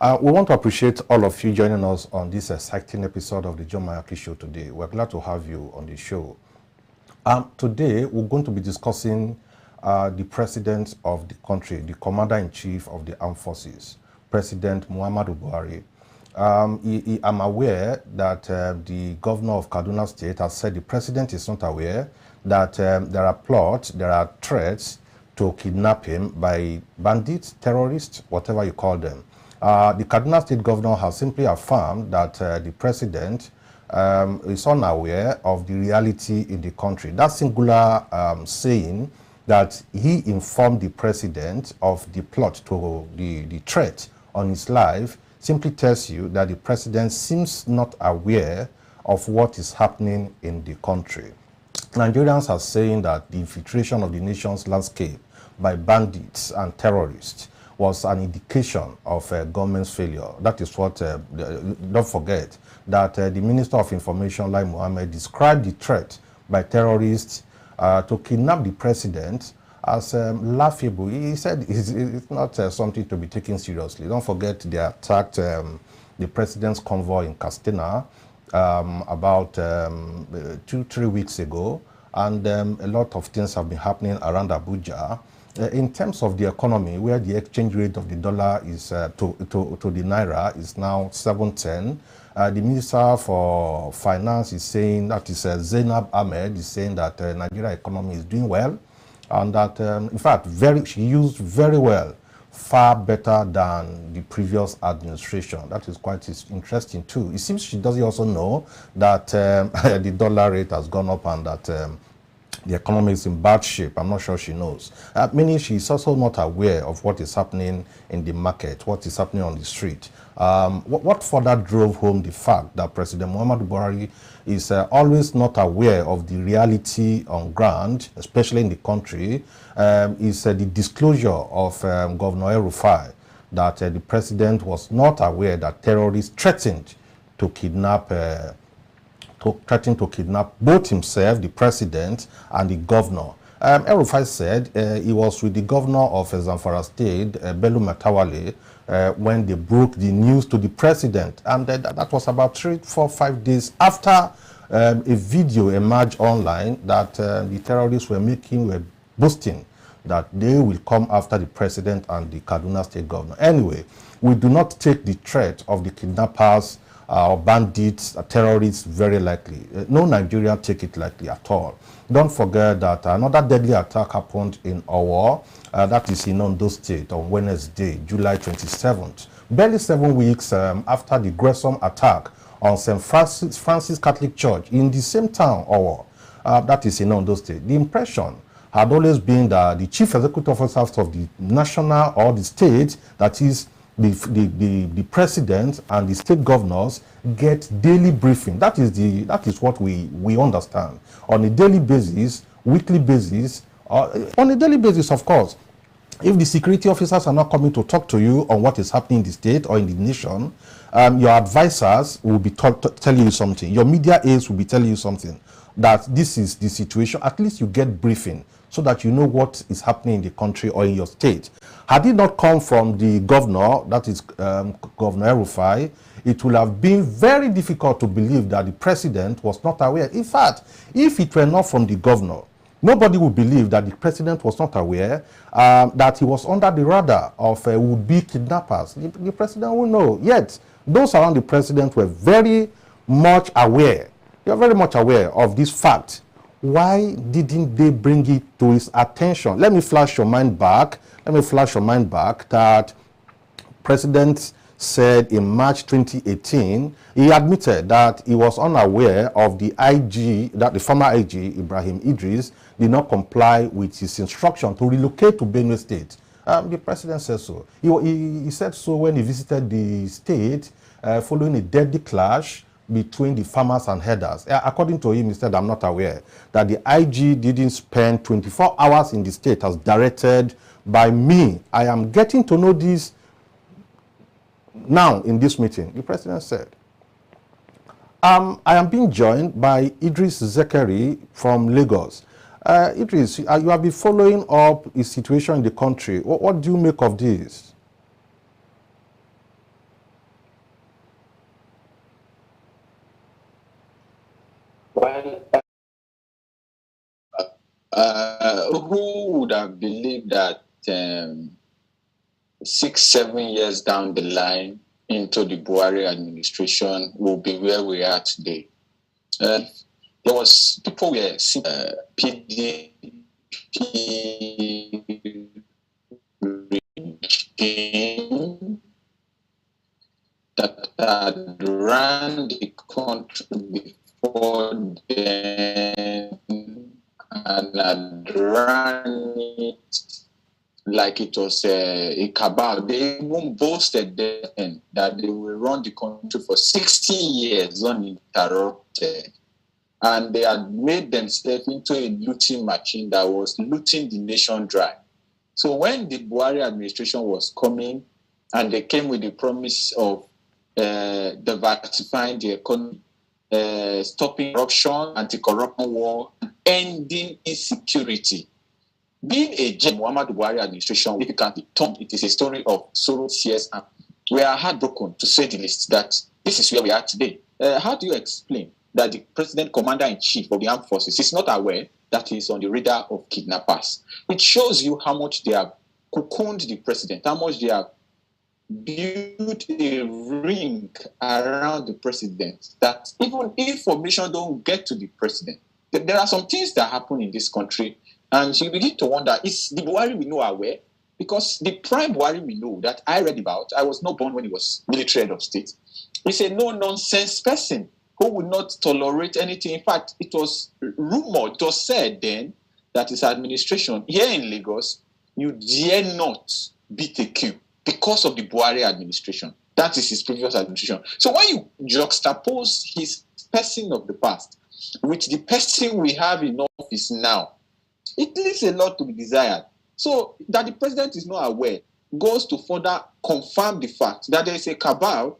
We want to appreciate all of you joining us on this exciting episode of the John Mayaki Show today. We're glad to have you on the show. Today, we're going to be discussing the president of the country, the commander-in-chief of the armed forces, President Muhammadu Buhari. I'm aware that the governor of Kaduna State has said the president is not aware that there are plots, there are threats to kidnap him by bandits, terrorists, whatever you call them. The Kaduna State governor has simply affirmed that the president is unaware of the reality in the country. That singular saying that he informed the president of the plot to the threat on his life simply tells you that the president seems not aware of what is happening in the country. Nigerians are saying that the infiltration of the nation's landscape by bandits and terrorists was an indication of government's failure. That is what, don't forget, that the Minister of Information, Lai Mohammed, described the threat by terrorists to kidnap the president as laughable. He said it's not something to be taken seriously. Don't forget they attacked the president's convoy in Castina about 2-3 weeks ago, and a lot of things have been happening around Abuja. In terms of the economy, where the exchange rate of the dollar is to the naira is now 7.10, the Minister for Finance is saying, that is Zainab Ahmed, is saying that Nigeria economy is doing well, and that in fact she used very well, far better than the previous administration. That is quite interesting too. It seems she doesn't also know that the dollar rate has gone up and that the economy is in bad shape. I'm not sure she knows. Meaning she's also not aware of what is happening in the market, what is happening on the street. What further drove home the fact that President Muhammadu Buhari is always not aware of the reality on ground, especially in the country, is the disclosure of Governor El-Rufai that the president was not aware that terrorists threatened to kidnap both himself, the president, and the governor. El-Rufai said he was with the governor of Zamfara State, Bello Matawalle, when they broke the news to the president. And that was about 3, 4, 5 days after a video emerged online that the terrorists were boasting that they will come after the president and the Kaduna State governor. Anyway, we do not take the threat of the kidnappers or bandits, terrorists very likely. No Nigerian take it lightly at all. Don't forget that another deadly attack happened in Owo, that is in Ondo State, on Wednesday, July 27th. Barely 7 weeks after the gruesome attack on St. Francis Catholic Church in the same town, Owo, that is in Ondo State. The impression had always been that the chief executive officers of the national or the state, that is the president and the state governors, get daily briefing. That is what we understand on a daily basis, weekly basis, on a daily basis, of course. If the security officers are not coming to talk to you on what is happening in the state or in the nation, your advisors will be telling you something. Your media aides will be telling you something, that this is the situation. At least you get briefing so that you know what is happening in the country or in your state. Had it not come from the governor, that is Governor El-Rufai, it would have been very difficult to believe that the president was not aware. In fact, if it were not from the governor, nobody would believe that the president was not aware that he was under the radar of would-be kidnappers. The president will know. Yet, those around the president were very much aware. They are very much aware of this fact. Why didn't they bring it to his attention? Let me flash your mind back. That President said in March 2018, he admitted that he was unaware of the IG, that the former IG, Ibrahim Idris, did not comply with his instruction to relocate to Benue State. The president said so. He said so when he visited the state following a deadly clash between the farmers and herders. According to him, he said, I'm not aware that the IG didn't spend 24 hours in the state as directed by me. I am getting to know this now in this meeting, the president said. I am being joined by Idris Zekeri from Lagos. Idris, you have been following up the situation in the country. What do you make of this? Well, who would have believed that 6-7 years down the line into the Buhari administration will be where we are today? There was people were PDP regime that had ran the country before then and had ran it like it was a cabal. They even boasted then that they will run the country for 60 years uninterrupted. And they had made themselves into a looting machine that was looting the nation dry. So when the Buhari administration was coming and they came with the promise of diversifying the economy, stopping corruption, anti-corruption war, ending insecurity, being a Muhammadu Buhari administration, significantly termed, it is a story of sorrow, tears, and we are heartbroken, to say the least, that this is where we are today. How do you explain that the president, commander-in-chief of the armed forces, is not aware that he is on the radar of kidnappers? It shows you how much they have cocooned the president, how much they have built a ring around the president, that even information don't get to the president. There are some things that happen in this country, and you begin to wonder, is the Buhari we know aware? Because the prime Buhari we know that I read about, I was not born when he was military head of state, is a no-nonsense person who would not tolerate anything. In fact, it was rumored, it was said then, that his administration here in Lagos, you dare not beat a queue because of the Buhari administration. That is his previous administration. So when you juxtapose his person of the past with the person we have in office now, it leaves a lot to be desired. So that the president is not aware goes to further confirm the fact that there is a cabal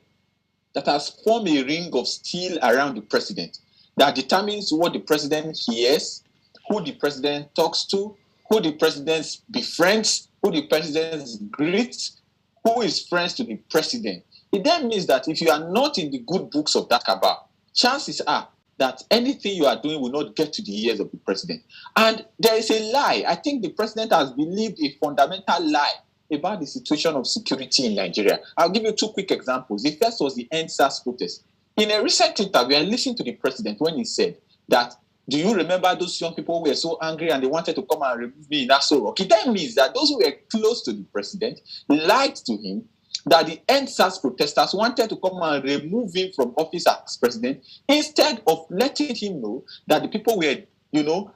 that has formed a ring of steel around the president that determines what the president hears, who the president talks to, who the president befriends, who the president greets, who is friends to the president. It then means that if you are not in the good books of that cabal, chances are that anything you are doing will not get to the ears of the president. And there is a lie. I think the president has believed a fundamental lie about the situation of security in Nigeria. I'll give you two quick examples. The first was the NSAS protest. In a recent interview, I listened to the president when he said that, do you remember those young people who were so angry and they wanted to come and remove me in Aso Rock? It then means that those who were close to the president lied to him, that the NSAS protesters wanted to come and remove him from office as president, instead of letting him know that the people were,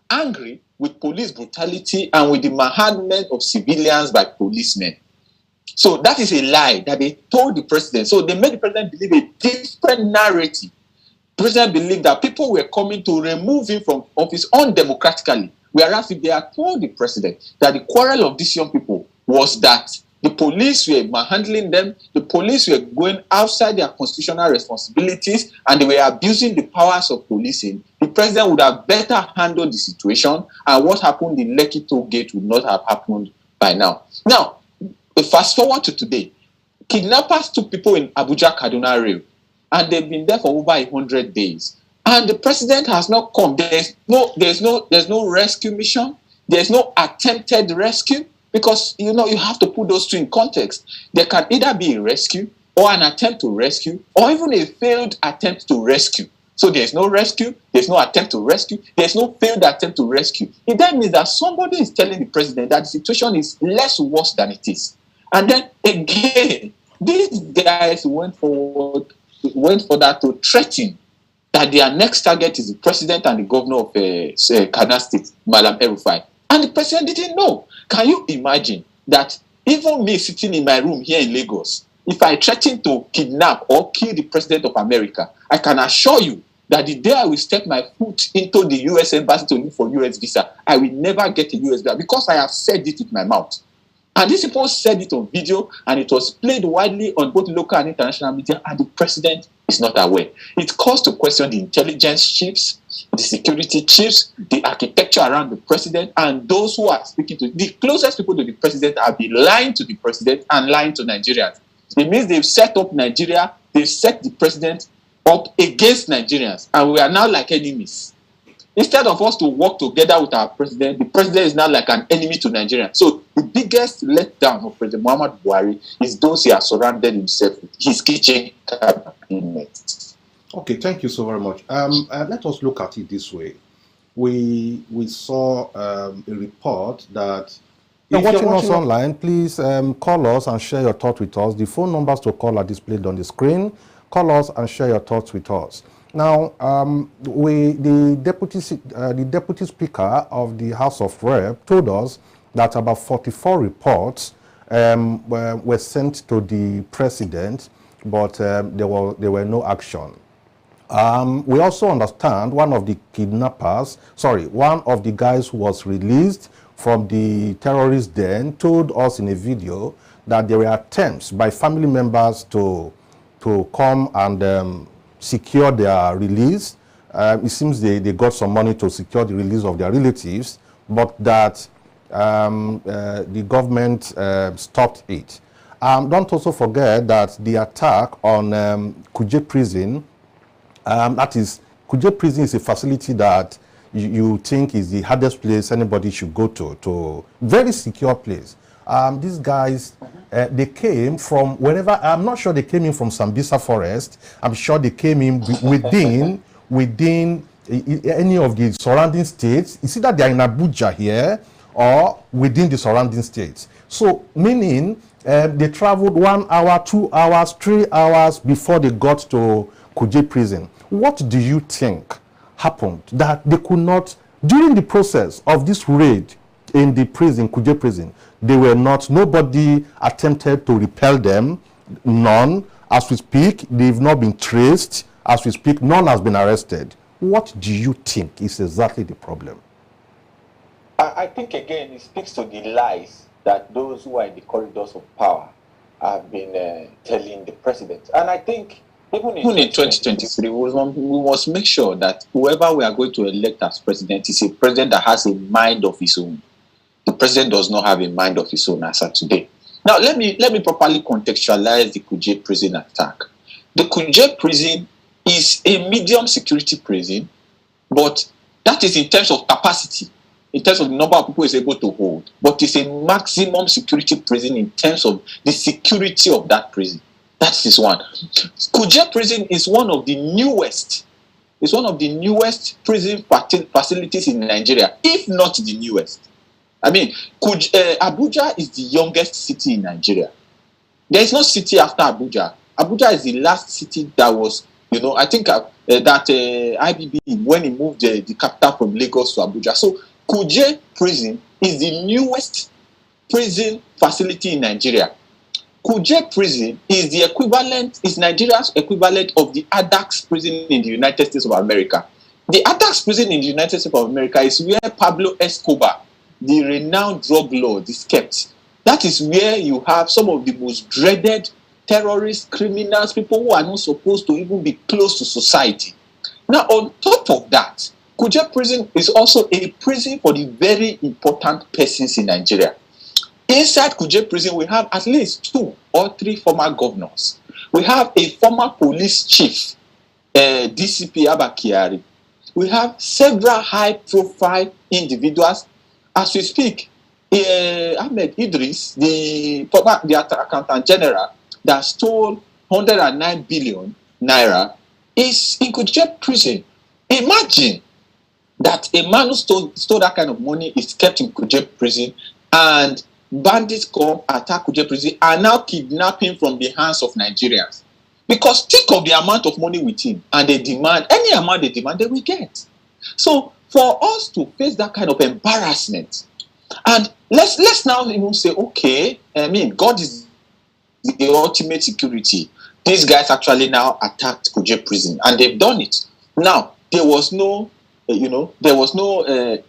angry with police brutality and with the manhandlement of civilians by policemen. So that is a lie that they told the president. So they made the president believe a different narrative. The president believed that people were coming to remove him from office undemocratically. Whereas if they had told the president that the quarrel of these young people was that the police were manhandling them, the police were going outside their constitutional responsibilities, and they were abusing the powers of policing, the president would have better handled the situation, and what happened in Lekki Toll Gate would not have happened by now. Now, fast forward to today. Kidnappers took people in Abuja Kaduna Rail, and they've been there for over 100 days. And the president has not come. There's no rescue mission. There's no attempted rescue, because you have to put those two in context. There can either be a rescue or an attempt to rescue, or even a failed attempt to rescue. So there's no rescue, there's no attempt to rescue, there's no failed attempt to rescue. It then means that somebody is telling the president that the situation is less worse than it is. And then again, these guys went further to threaten that their next target is the president and the governor of Kaduna State, Malam El-Rufai. And the president didn't know. Can you imagine that even me sitting in my room here in Lagos, if I threaten to kidnap or kill the president of America, I can assure you that the day I will step my foot into the US embassy to look for US visa, I will never get a US visa, because I have said it with my mouth. And these people said it on video, and it was played widely on both local and international media, and the president is not aware. It calls to question the intelligence chiefs, the security chiefs, the architecture around the president, and those who are speaking to the closest people to the president have been lying to the president and lying to Nigerians. It means they've set up Nigeria, they've set the president up against Nigerians, and we are now like enemies. Instead of us to work together with our president, the president is now like an enemy to Nigeria. So the biggest letdown of President Muhammadu Buhari is those he has surrounded himself with, his kitchen cabinet. Okay, thank you so very much. Let us look at it this way. We saw a report that if you're watching us online, please call us and share your thoughts with us. The phone numbers to call are displayed on the screen. Call us and share your thoughts with us. Now, the deputy speaker of the House of Rep told us that about 44 reports were sent to the president, but there were no action. We also understand one of the guys who was released from the terrorist den told us in a video that there were attempts by family members to come and secure their release. It seems they got some money to secure the release of their relatives, but that the government stopped it. Don't also forget that the attack on Kuje prison, that is, Kuje prison is a facility that you think is the hardest place anybody should go to very secure place. These guys, they came from wherever. I'm not sure they came in from Sambisa Forest. I'm sure they came in within any of the surrounding states. You see that they're in Abuja here or within the surrounding states. So meaning they traveled 1 hour, 2 hours, 3 hours before they got to Kuje prison. What do you think happened that they could not, during the process of this raid in the prison, Kuje prison, nobody attempted to repel them, none. As we speak, they've not been traced. As we speak, none has been arrested. What do you think is exactly the problem? I think, again, it speaks to the lies that those who are in the corridors of power have been telling the president. And I think even in 2023, we must make sure that whoever we are going to elect as president is a president that has a mind of his own. The president does not have a mind of his own as of today. Now, let me properly contextualize the Kuje prison attack. The Kuje prison is a medium security prison, but that is in terms of capacity, in terms of the number of people it's able to hold. But it's a maximum security prison in terms of the security of that prison. That is one. Kuje prison is one of the newest. It's one of the newest prison facilities in Nigeria, if not the newest. I mean, Abuja is the youngest city in Nigeria. There is no city after Abuja. Abuja is the last city that was, I think that IBB, when he moved the capital from Lagos to Abuja. So Kuje prison is the newest prison facility in Nigeria. Kuje prison is Nigeria's equivalent of the Adax prison in the United States of America. The Adax prison in the United States of America is where Pablo Escobar, the renowned drug lord, is kept. That is where you have some of the most dreaded terrorists, criminals, people who are not supposed to even be close to society. Now, on top of that, Kuje prison is also a prison for the very important persons in Nigeria. Inside Kuje prison, we have at least 2 or 3 former governors. We have a former police chief, DCP Abba Kyari. We have several high-profile individuals. As we speak, Ahmed Idris, the accountant general that stole 109 billion naira, is in Kuje prison. Imagine that a man who stole that kind of money is kept in Kuje prison, and bandits come, attack Kuje prison, and now kidnap him from the hands of Nigerians. Because think of the amount of money with him, and they demand, any amount they demand, they will get. So for us to face that kind of embarrassment, and let's now even say, okay, I mean, God is the ultimate security. These guys actually now attacked Kuje prison, and they've done it. Now, there was no,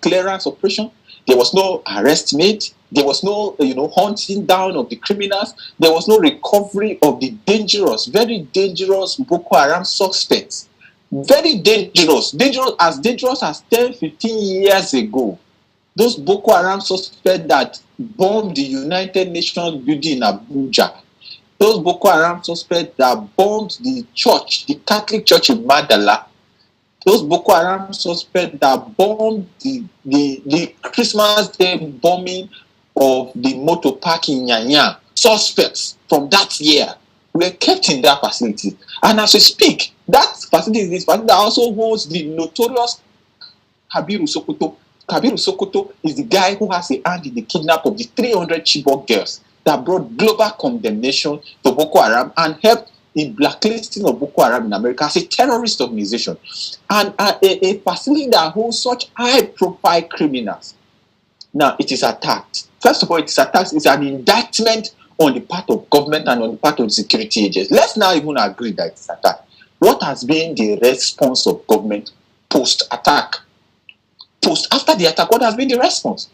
clearance operation. There was no arrest made. There was no, hunting down of the criminals. There was no recovery of the very dangerous Boko Haram suspects. Very dangerous as 10, 15 years ago. Those Boko Haram suspects that bombed the United Nations building in Abuja. Those Boko Haram suspects that bombed the church, the Catholic church in Madala, those Boko Haram suspects that bombed the Christmas Day bombing of the motor park in Nyanya, suspects from that year were kept in that facility. And as we speak, that facility is this facility that also holds the notorious Kabiru Sokoto. Kabiru Sokoto is the guy who has a hand in the kidnap of the 300 Chibok girls that brought global condemnation to Boko Haram and helped in blacklisting of Boko Haram in America as a terrorist organization. And a facility that holds such high-profile criminals. Now, it is attacked. First of all, it is attacked. It's an indictment on the part of government and on the part of the security agents. Let's now even agree that it's attacked. What has been the response of government post-attack? After the attack, what has been the response?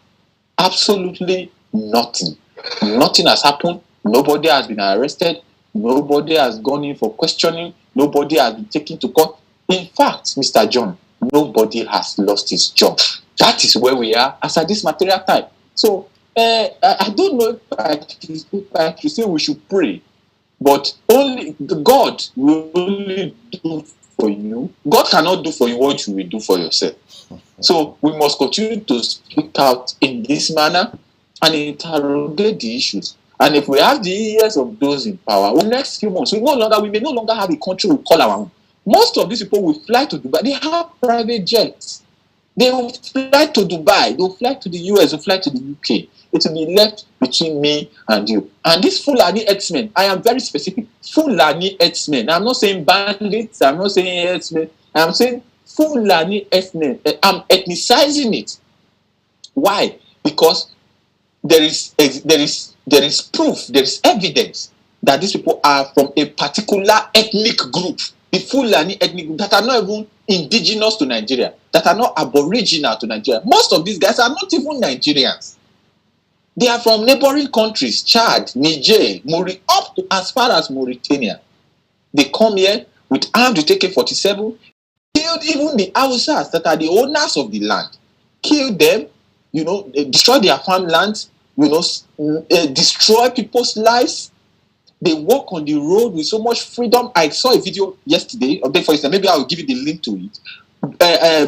Absolutely nothing. Nothing has happened. Nobody has been arrested. Nobody has gone in for questioning. Nobody has been taken to court. In fact, Mr. John, nobody has lost his job. That is where we are as at this material time. So, I don't know if I should say we should pray, but only God will only do for you. God cannot do for you what you will do for yourself. So we must continue to speak out in this manner and interrogate the issues. And if we have the ears of those in power, in the next few months, we may no longer have a country we call our own. Most of these people will fly to Dubai. They have private jets. They will fly to Dubai. They will fly to the US. They will fly to the UK. It will be left between me and you. And these Fulani herdsmen, I am very specific. Fulani herdsmen. I'm not saying bandits. I'm not saying herdsmen. I'm saying Fulani herdsmen. I'm ethnicizing it. Why? Because there is proof, there is evidence that these people are from a particular ethnic group, the Fulani ethnic group, that are not even indigenous to Nigeria, that are not aboriginal to Nigeria. Most of these guys are not even Nigerians. They are from neighboring countries, Chad, Niger, up to as far as Mauritania. They come here with armed with AK-47, killed even the Hausas that are the owners of the land, killed them, destroy their farmlands, destroy people's lives. They walk on the road with so much freedom. I saw a video yesterday, for instance, maybe I will give you the link to it,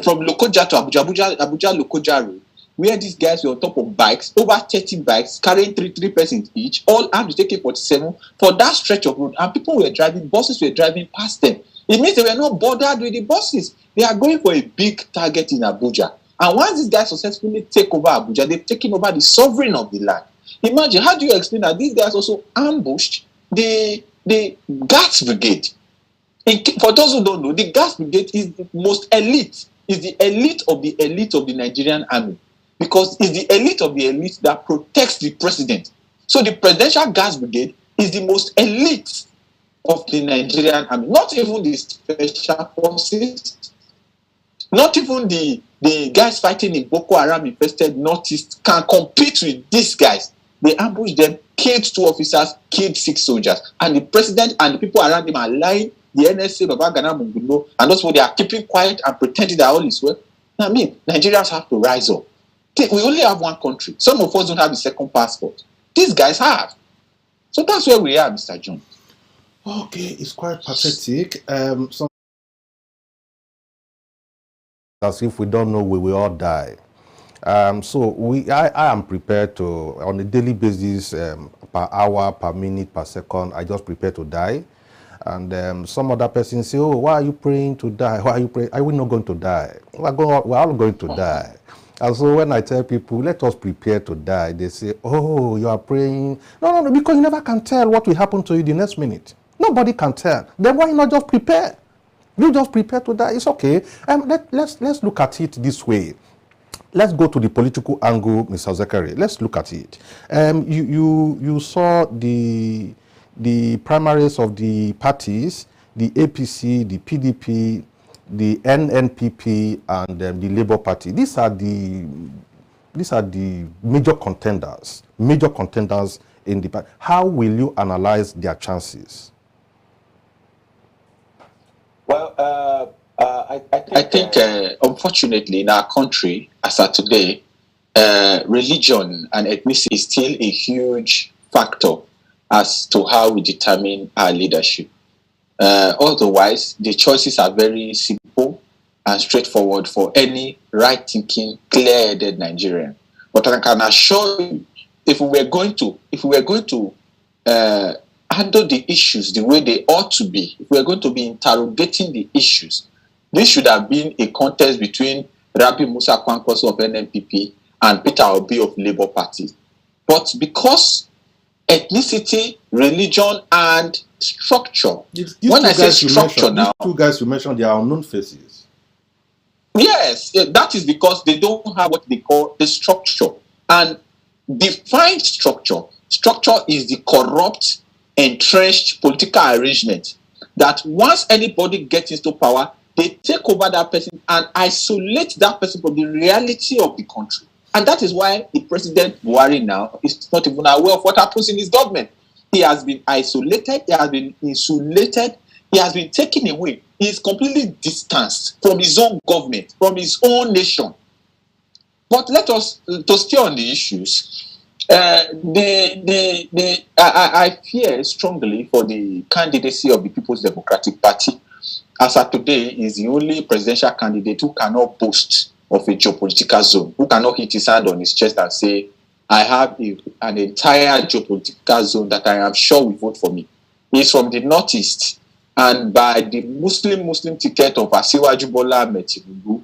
from Lokoja to Abuja Lokoja Road, where these guys were on top of bikes, over 30 bikes, carrying three persons each, all armed with AK-47 for that stretch of road. And people were driving, buses were driving past them. It means they were not bothered with the buses. They are going for a big target in Abuja. And once these guys successfully take over Abuja, they've taken over the sovereign of the land. Imagine, how do you explain that these guys also ambushed the Guards Brigade? For those who don't know, the Guards Brigade is the most elite, is the elite of the Nigerian army. Because it's the elite of the elite that protects the president. So the Presidential Guards Brigade is the most elite of the Nigerian army. Not even the special forces, not even the guys fighting in Boko Haram infested Northeast can compete with these guys. They ambushed them, killed 2 officers, killed 6 soldiers. And the president and the people around him are lying. The NSA, Babagana Mungundo, and those people, they are keeping quiet and pretending that all is well. I mean, Nigerians have to rise up. We only have one country. Some of us don't have a second passport. These guys have. So that's where we are, Mr. John. Okay, it's quite pathetic. As if we don't know we will all die. So I am prepared to, on a daily basis, per hour, per minute, per second, I just prepare to die. And some other person say, oh, why are you praying to die? Why are you praying? Are we not going to die? We're all going to die. And so when I tell people, let us prepare to die, they say, oh, you are praying. No, because you never can tell what will happen to you the next minute. Nobody can tell. Then why not just prepare? You just prepare to die. It's okay. Let's look at it this way. Let's go to the political angle, Mr. Zekeri. Let's look at it. You saw the primaries of the parties, the APC, the PDP, the NNPP, and the Labour Party. These are the major contenders in the party. How will you analyze their chances? Well, I think unfortunately, in our country, as of today, religion and ethnicity is still a huge factor as to how we determine our leadership. Otherwise, the choices are very simple and straightforward for any right-thinking, clear-headed Nigerian. But I can assure you, if we were going to handle the issues the way they ought to be, if we are going to be interrogating the issues, this should have been a contest between Rabi Musa Kwankwaso of NNPP and Peter Obi of Labour Party. But because ethnicity, religion, and structure. When I say structure now, these two guys you mentioned, they are unknown faces. Yes, that is because they don't have what they call a structure. And defined structure. Structure is the corrupt, entrenched political arrangement that once anybody gets into power, they take over that person and isolate that person from the reality of the country. And that is why the President Buhari now is not even aware of what happens in his government. He has been isolated, he has been insulated, he has been taken away. He is completely distanced from his own government, from his own nation. But let us, to stay on the issues, I fear strongly for the candidacy of the People's Democratic Party. As of today, is the only presidential candidate who cannot boast of a geopolitical zone, who cannot hit his hand on his chest and say, I have an entire geopolitical zone that I am sure will vote for me. He's from the Northeast, and by the Muslim ticket of Asiwaju Bola Ahmed Tinubu,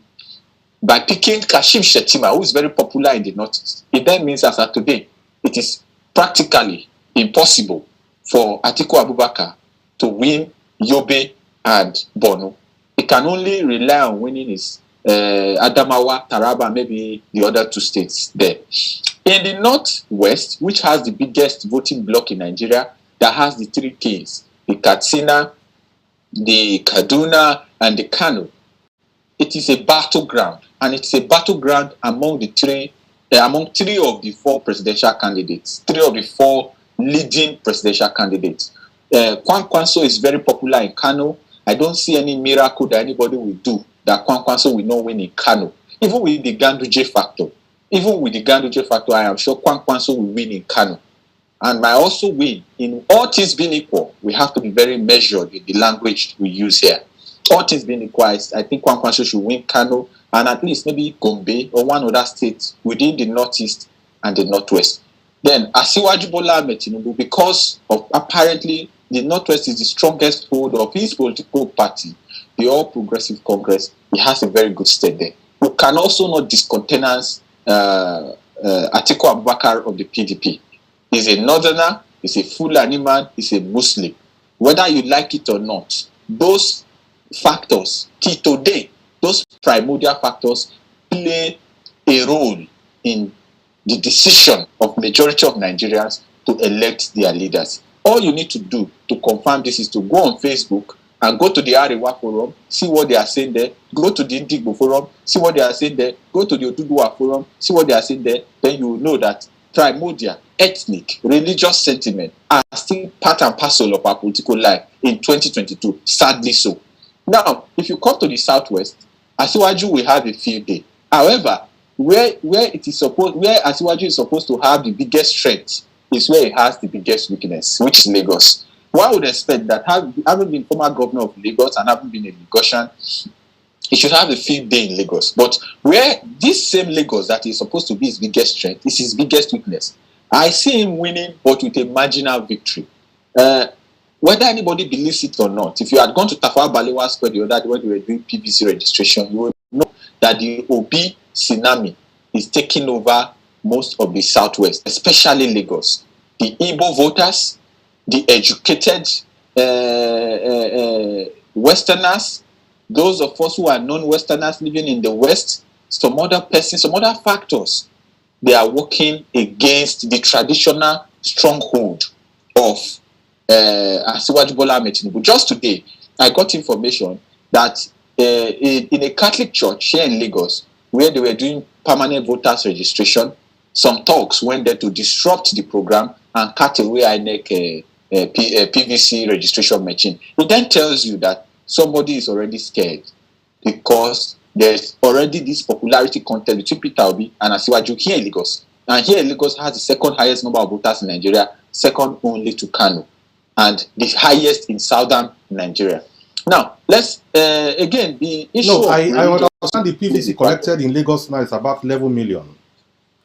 by picking Kashim Shettima, who is very popular in the Northeast, it then means as of today, it is practically impossible for Atiku Abubakar to win Yobe and Borno. He can only rely on winning his Adamawa, Taraba, maybe the other two states there. In the Northwest, which has the biggest voting bloc in Nigeria, that has the three Ks, the Katsina, the Kaduna, and the Kano, it is a battleground, and it's a battleground among three of the four presidential candidates, three of the four leading presidential candidates. Kwankwaso is very popular in Kano. I don't see any miracle that anybody will do that Kwankwaso will not win in Kano. Even with the Ganduje factor, I am sure Kwankwaso will win in Kano. And might also win. In all things being equal, we have to be very measured in the language we use here. All things being equal, I think Kwankwaso should win Kano and at least maybe Gombe or one other state within the Northeast and the Northwest. Then Asiwaju Bola Ahmed Tinubu, because of apparently the Northwest is the strongest hold of his political party, the All Progressive Congress, he has a very good state there. You can also not discountenance Atiku Abubakar of the PDP. He's a northerner, he's a Fulani man, he's a Muslim. Whether you like it or not, those factors, till today, those primordial factors play a role in the decision of majority of Nigerians to elect their leaders. All you need to do to confirm this is to go on Facebook and go to the Arewa forum, see what they are saying there, go to the Indigbo forum, see what they are saying there, go to the Oduduwa forum, see what they are saying there, then you will know that primordial, ethnic, religious sentiment are still part and parcel of our political life in 2022, sadly so. Now, if you come to the Southwest, Asiwaju will have a field day. However, where Asiwaju is supposed to have the biggest strength is where he has the biggest weakness, which is Lagos. One would expect that having been former governor of Lagos and having been a Lagosian, he should have a field day in Lagos. But where this same Lagos that is supposed to be his biggest strength is his biggest weakness. I see him winning, but with a marginal victory. Whether anybody believes it or not, if you had gone to Tafawa Balewa Square the other day when they were doing PVC registration, you would know that the Obi tsunami is taking over most of the Southwest, especially Lagos. The Igbo voters, the educated Westerners, those of us who are non-Westerners living in the West, some other factors, they are working against the traditional stronghold of Asiwaju Bola Ahmed Tinubu. Just today, I got information that in a Catholic church here in Lagos, where they were doing permanent voters registration, some thugs went there to disrupt the program and cut away INEC PVC registration machine. It then tells you that somebody is already scared because there's already this popularity contest between Peter Obi and Asiwaju here in Lagos. And here in Lagos has the second highest number of voters in Nigeria second only to Kano, and the highest in southern Nigeria. Now, let's again the issue. No, of I religion understand the PVC collected in Lagos now is about 11 million,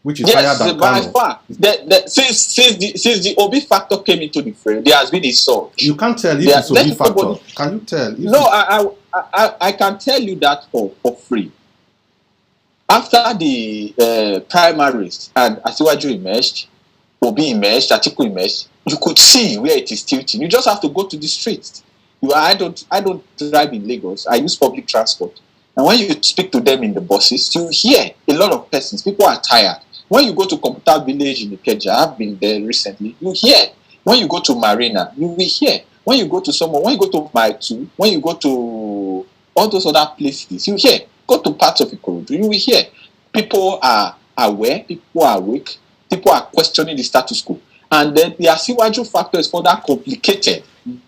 which is yes, higher than by Kano. far. Since the Obi factor came into the frame, there has been a surge. You can't tell if it's Obi factor. Can you tell? If No, I can tell you that for free. After the primaries and Asiwaju emerged, Obi emerged, Atiku emerged, you could see where it is tilting. You just have to go to the streets. I don't drive in Lagos. I use public transport. And when you speak to them in the buses, you hear a lot of persons. People are tired. When you go to Computer Village in Ikeja, I've been there recently, you hear. When you go to Marina, you will hear. When you go to when you go to Maitu, when you go to all those other places, you hear. Go to parts of Ikorodu, you will hear. People are aware, people are awake, people are questioning the status quo. And then the Asiwaju factor is further complicated.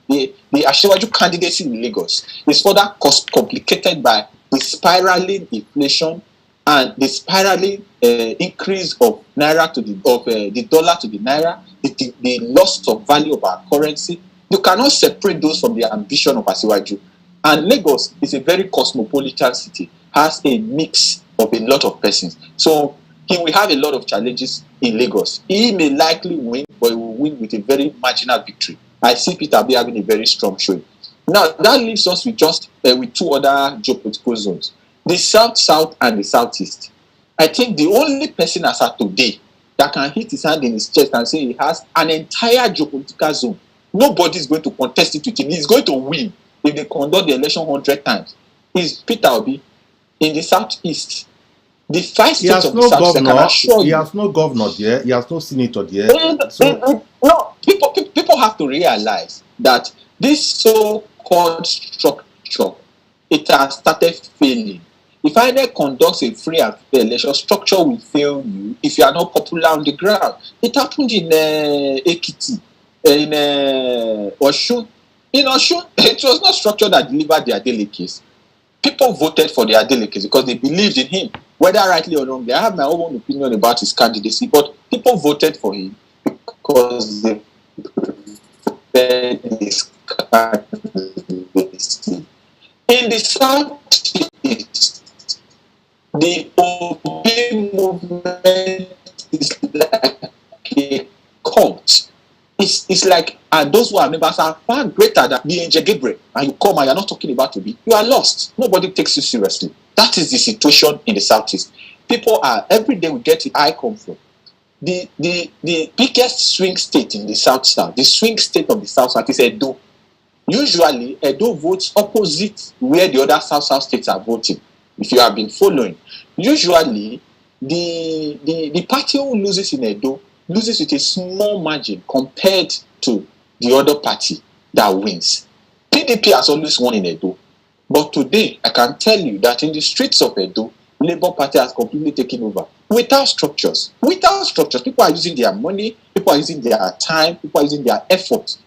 The Asiwaju candidacy in Lagos is further complicated by the spiraling inflation and the spiraling increase of naira to the dollar to the naira, the loss of value of our currency. You cannot separate those from the ambition of Asiwaju. And Lagos is a very cosmopolitan city, has a mix of a lot of persons. So he will have a lot of challenges in Lagos. He may likely win, but he will win with a very marginal victory. I see Peter Obi having a very strong showing. Now, that leaves us with just with two other geopolitical zones, the South and the Southeast. I think the only person as of today that can hit his hand in his chest and say he has an entire geopolitical zone, nobody is going to contest it with him. He's going to win if they conduct the election 100 times. Is Peter Obi in the Southeast. The 5 states of the South, I can assure you. He has no governor there. He has no senator there. No, people have to realize that this so-called structure, it has started failing. If INEC conducts a free and fair election, structure will fail you if you are not popular on the ground. It happened in Ekiti, in Osun. In Osun, it was not structure that delivered their delegates. People voted for their delegates because they believed in him, whether rightly or wrongly. I have my own opinion about his candidacy, but people voted for him because they preferred his candidacy. In the Southeast, the Obi movement is like a cult. It's like, and those who are members are far greater than the Angel Gabriel, and you come and you're not talking about Obi, you are lost. Nobody takes you seriously. That is the situation in the Southeast. People are, every day we get it, I come from. The biggest swing state in the South, the swing state of the South is Edo. Usually, Edo votes opposite where the other South states are voting. If you have been following, usually the party who loses in Edo loses with a small margin compared to the other party that wins. PDP has always won in Edo, but today I can tell you that in the streets of Edo, Labour Party has completely taken over without structures. Without structures, people are using their money, people are using their time, people are using their efforts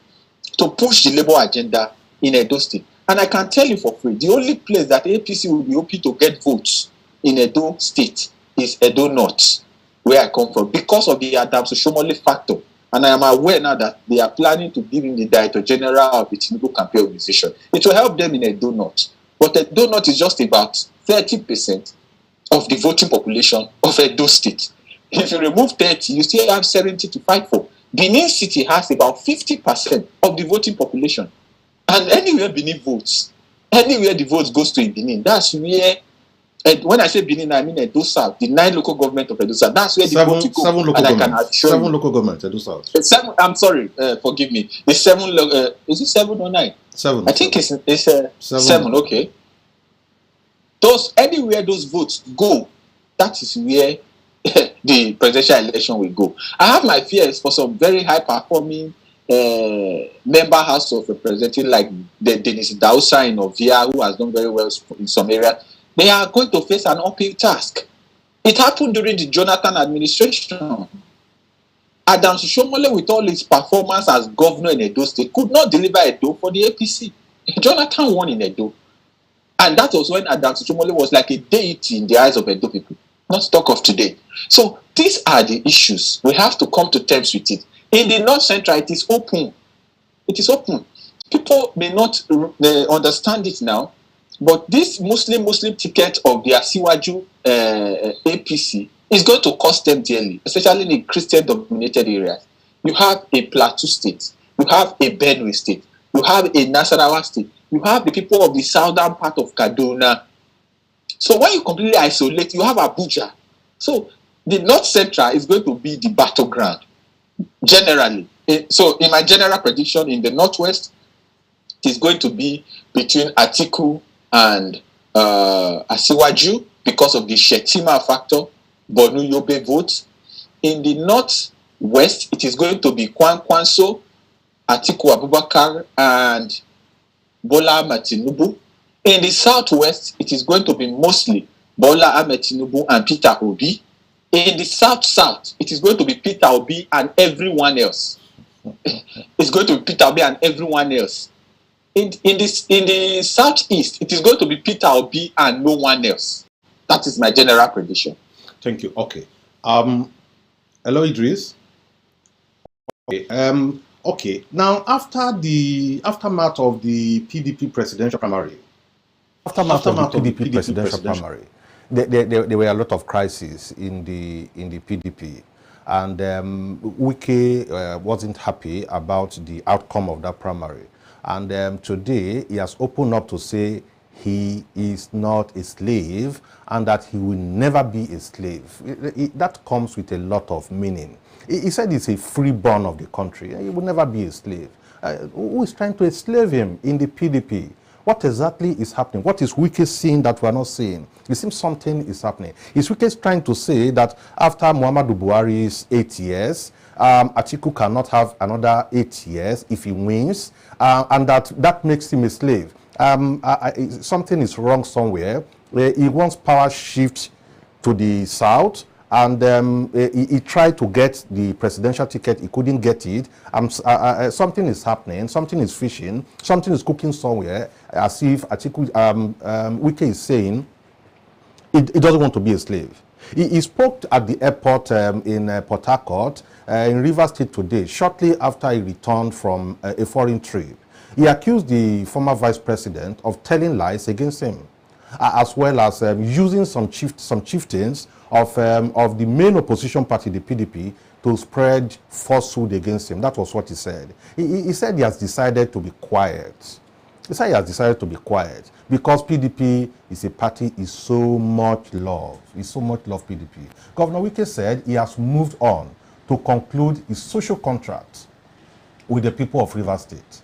to push the Labour agenda in Edo State. And I can tell you for free, the only place that APC will be hoping to get votes in Edo State is Edo North, where I come from, because of the Adams Oshomole factor. And I am aware now that they are planning to give him the Director General of the Tinubu campaign organization. It will help them in Edo North. But Edo North is just about 30% of the voting population of Edo State. If you remove 30, you still have 70 to fight for. Benin City has about 50% of the voting population. And anywhere Benin votes, anywhere the votes goes to in Benin, that's where, and when I say Benin, I mean Edo South, the 9 local government of Edo South. That's where the vote will go. 7 local governments. 7 local governments, Edo South. 7. I'm sorry, forgive me. The 7. Is it 7 or 9? 7. I think it's 7. Okay. Those anywhere those votes go, that is where the presidential election will go. I have my fears for some very high performing member house of representatives like the Dennis Dausa in Ovia, who has done very well in some areas. They are going to face an uphill task. It happened during the Jonathan administration. Adams Oshomole, with all his performance as governor in Edo State, could not deliver Edo for the APC. Jonathan won in Edo. And that was when Adams Oshomole was like a deity in the eyes of Edo people. Not talk of today. So these are the issues. We have to come to terms with it. In the North Central, it is open. It is open. People may not understand it now, but this Muslim ticket of the Asiwaju APC is going to cost them dearly, especially in the Christian-dominated areas. You have a Plateau state, you have a Benue state, you have a Nasarawa state, you have the people of the southern part of Kaduna. So when you completely isolate, you have Abuja. So the North Central is going to be the battleground, generally. So in my general prediction, in the Northwest, it is going to be between Atiku and Asiwaju because of the Shetima factor, Bonu Yobe votes. In the Northwest, it is going to be Kwankwanso, Atiku Abubakar, and Bola Ahmed Tinubu. In the Southwest, it is going to be mostly Bola Ahmed Tinubu and Peter Obi. In the South, it is going to be Peter Obi and everyone else. It's going to be Peter Obi and everyone else. In the Southeast, it is going to be Peter Obi and no one else. That is my general prediction. Thank you. Okay. Hello, Idris. Okay. Okay. Now, after the aftermath of the PDP presidential primary, there were a lot of crises in the PDP, and Wike wasn't happy about the outcome of that primary. And today he has opened up to say he is not a slave and that he will never be a slave. That comes with a lot of meaning. He said he's a freeborn of the country. He will never be a slave. Who is trying to enslave him in the PDP? What exactly is happening? What is Wike seeing that we are not seeing? It seems something is happening. Is Wike trying to say that after Muhammadu Buhari's 8 years, Atiku cannot have another 8 years if he wins, and that makes him a slave? Something is wrong somewhere. He wants power shift to the south, and he tried to get the presidential ticket. He couldn't get it. Something is happening. Something is fishing. Something is cooking somewhere. As if Atiku, Wike is saying he doesn't want to be a slave. He spoke at the airport in Port Harcourt, in Rivers State today, shortly after he returned from a foreign trip. He accused the former vice president of telling lies against him, as well as using some chieftains of the main opposition party, the PDP, to spread falsehood against him. That was what he said. He said he has decided to be quiet. He said he has decided to be quiet because PDP is a party is so much love. He so much love PDP. Governor Wike said he has moved on to conclude his social contract with the people of Rivers State.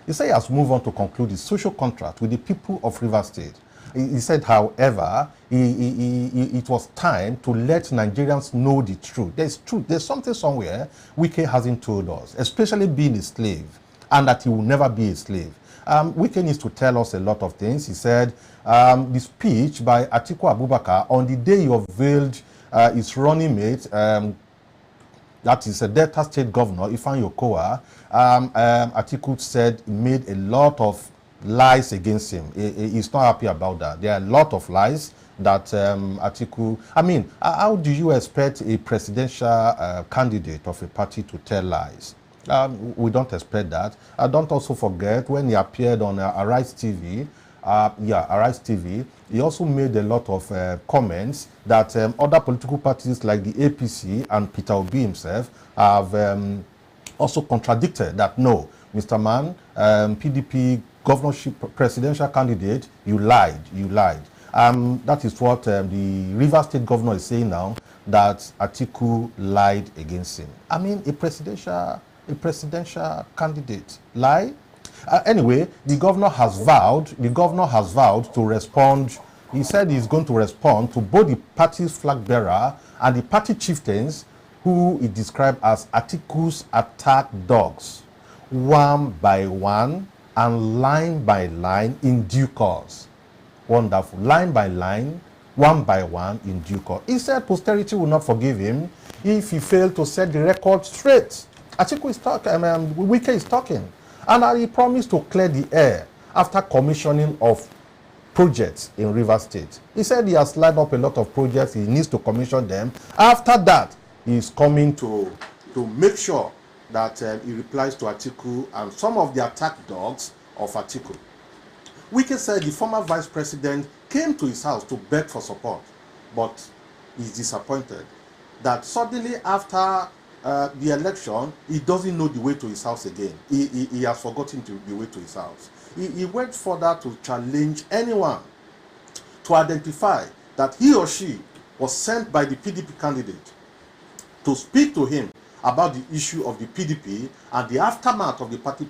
He said he has moved on to conclude his social contract with the people of Rivers State. He said, however, it was time to let Nigerians know the truth. There's truth. There's something somewhere Wike hasn't told us, especially being a slave, and that he will never be a slave. Wike needs to tell us a lot of things. He said the speech by Atiku Abubakar on the day he unveiled his running mate, that is a Delta State Governor, Ifeanyi Okowa, Atiku said made a lot of lies against him. He's not happy about that. There are a lot of lies that Atiku... I mean, how do you expect a presidential candidate of a party to tell lies? We don't expect that. Don't also forget when he appeared on Arise TV, Arise TV, he also made a lot of comments that other political parties like the APC and Peter Obi himself have also contradicted that, no, Mr. Man, PDP governorship presidential candidate, you lied. That is what the Rivers State governor is saying now, that Atiku lied against him. I mean, a presidential candidate lie? Anyway, the governor has vowed to respond. He said he's going to respond to both the party's flag bearer and the party chieftains, who he described as Atiku's attack dogs, one by one and line by line in due course. Wonderful. Line by line, one by one in due course. He said posterity will not forgive him if he failed to set the record straight. Atiku is talking, Wike is talking. And he promised to clear the air after commissioning of projects in Rivers State. He said he has lined up a lot of projects. He needs to commission them. After that, he is coming to make sure that he replies to Atiku and some of the attack dogs of Atiku. Wike said the former vice president came to his house to beg for support, but he's disappointed that suddenly after the election, he doesn't know the way to his house again. He has forgotten the way to his house. He went further to challenge anyone to identify that he or she was sent by the PDP candidate to speak to him about the issue of the PDP and the aftermath of the party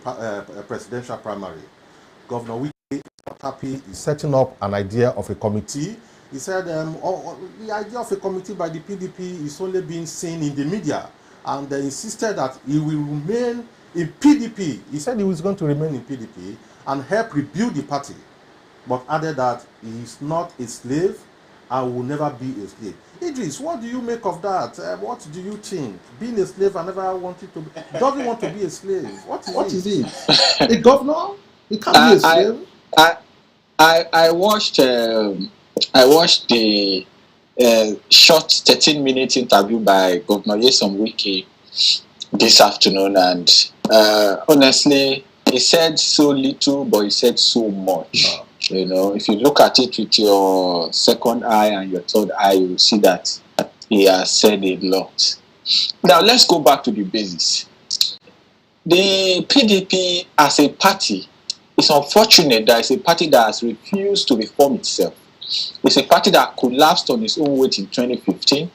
presidential primary. Governor Wike is not happy. He's setting up an idea of a committee. He said the idea of a committee by the PDP is only being seen in the media, and insisted that he will remain in PDP. He said he was going to remain in PDP and help rebuild the party, but added that he is not a slave and will never be a slave. Idris, what do you make of that? What do you think? Being a slave and never wanted to be, doesn't want to be a slave. What is it? A governor? He can't be a slave. I watched the short 13-minute interview by Governor Nyesom Wike this afternoon, and honestly, he said so little, but he said so much. Oh. You know, if you look at it with your second eye and your third eye, you will see that he has said a lot. Now, let's go back to the basis. The PDP as a party, it's unfortunate that it's a party that has refused to reform itself. It's a party that collapsed on its own weight in 2015.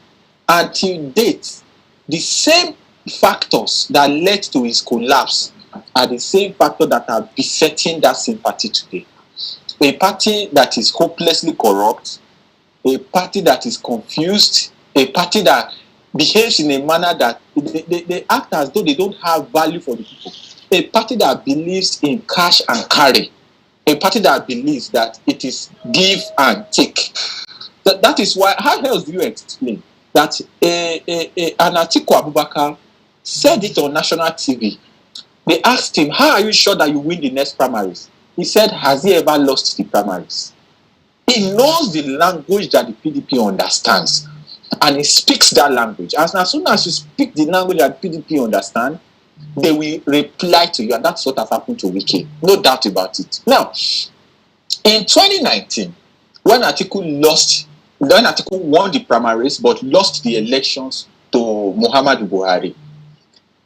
Until date, the same factors that led to its collapse are the same factors that are besetting that same party today. A party that is hopelessly corrupt, a party that is confused, a party that behaves in a manner that they act as though they don't have value for the people, a party that believes in cash and carry, a party that believes that it is give and take. That is why, how else do you explain that an Atiku Abubakar said it on national TV? They asked him, how are you sure that you win the next primaries? He said, has he ever lost the primaries? He knows the language that the PDP understands, and he speaks that language. As soon as you speak the language that the PDP understands, they will reply to you, and that's what has happened to Wike. No doubt about it. Now, in 2019, when Atiku won the primaries but lost the elections to Muhammadu Buhari,